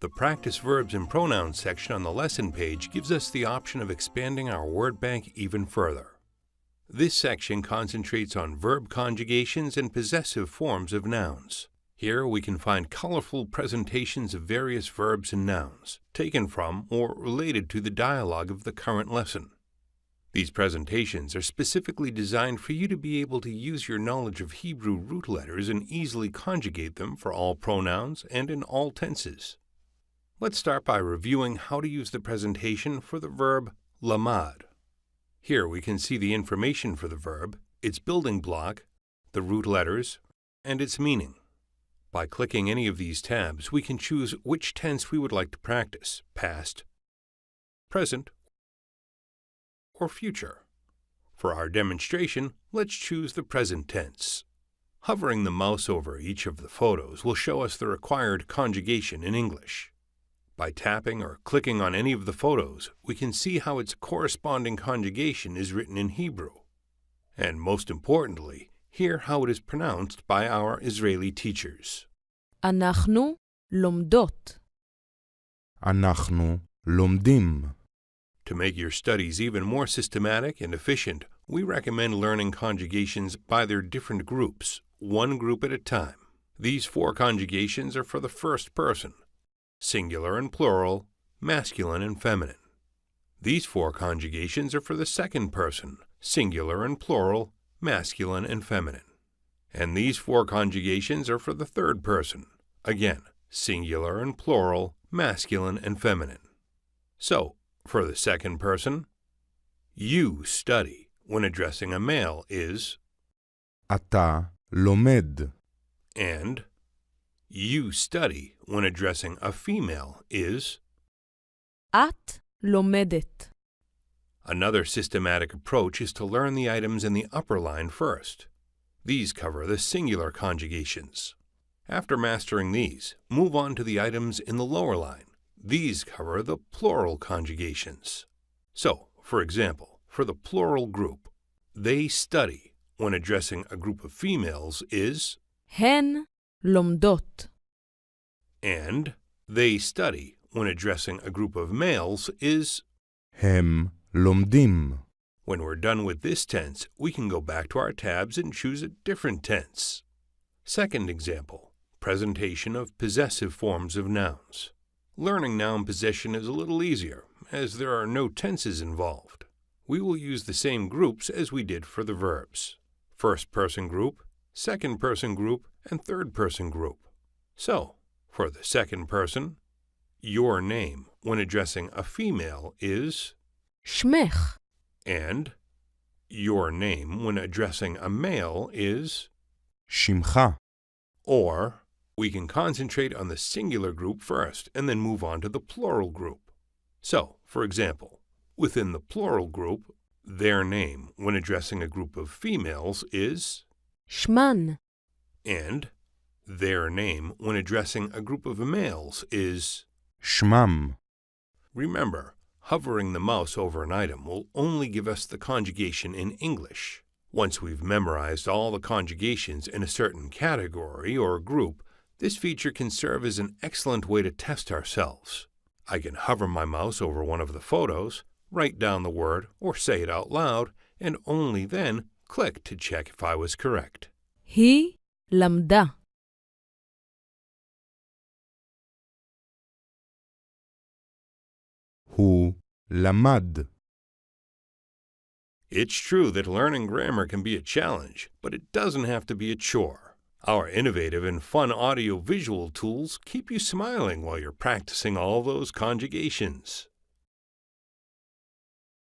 The Practice Verbs and Pronouns section on the lesson page gives us the option of expanding our word bank even further. This section concentrates on verb conjugations and possessive forms of nouns. Here we can find colorful presentations of various verbs and nouns, taken from or related to the dialogue of the current lesson. These presentations are specifically designed for you to be able to use your knowledge of Hebrew root letters and easily conjugate them for all pronouns and in all tenses. Let's start by reviewing how to use the presentation for the verb lamad. Here we can see the information for the verb, its building block, the root letters, and its meaning. By clicking any of these tabs, we can choose which tense we would like to practice, past, present, or future. For our demonstration, let's choose the present tense. Hovering the mouse over each of the photos will show us the required conjugation in English. By tapping or clicking on any of the photos, we can see how its corresponding conjugation is written in Hebrew. And most importantly, hear how it is pronounced by our Israeli teachers. אנחנו לומדות. אנחנו לומדים. To make your studies even more systematic and efficient, we recommend learning conjugations by their different groups, one group at a time. These 4 conjugations are for the first person, singular and plural, masculine and feminine. These 4 conjugations are for the second person, singular and plural, masculine and feminine. And these 4 conjugations are for the third person, again, singular and plural, masculine and feminine. So, for the second person, you study when addressing a male is אתה לומד. and you study when addressing a female is את לומדת. Another systematic approach is to learn the items in the upper line first. These cover the singular conjugations. After mastering these, move on to the items in the lower line. These cover the plural conjugations. So, for example, for the plural group, they study when addressing a group of females is הן לומדות. and they study when addressing a group of males is הם לומדים. When we're done with this tense, we can go back to our tabs and choose a different tense. Second example, presentation of possessive forms of nouns. Learning noun possession is a little easier, as there are no tenses involved. We will use the same groups as we did for the verbs. First-person group, second-person group, and third-person group. So, for the second person, your name when addressing a female is שמך. and your name when addressing a male is שמך. or we can concentrate on the singular group first and then move on to the plural group. So, for example, within the plural group, their name when addressing a group of females is שמן. and their name when addressing a group of males is שמם. Remember, hovering the mouse over an item will only give us the conjugation in English. Once we've memorized all the conjugations in a certain category or group, this feature can serve as an excellent way to test ourselves. I can hover my mouse over one of the photos, write down the word or say it out loud, and only then click to check if I was correct. היא למדה. הוא למד. It's true that learning grammar can be a challenge, but it doesn't have to be a chore. Our innovative and fun audio-visual tools keep you smiling while you're practicing all those conjugations.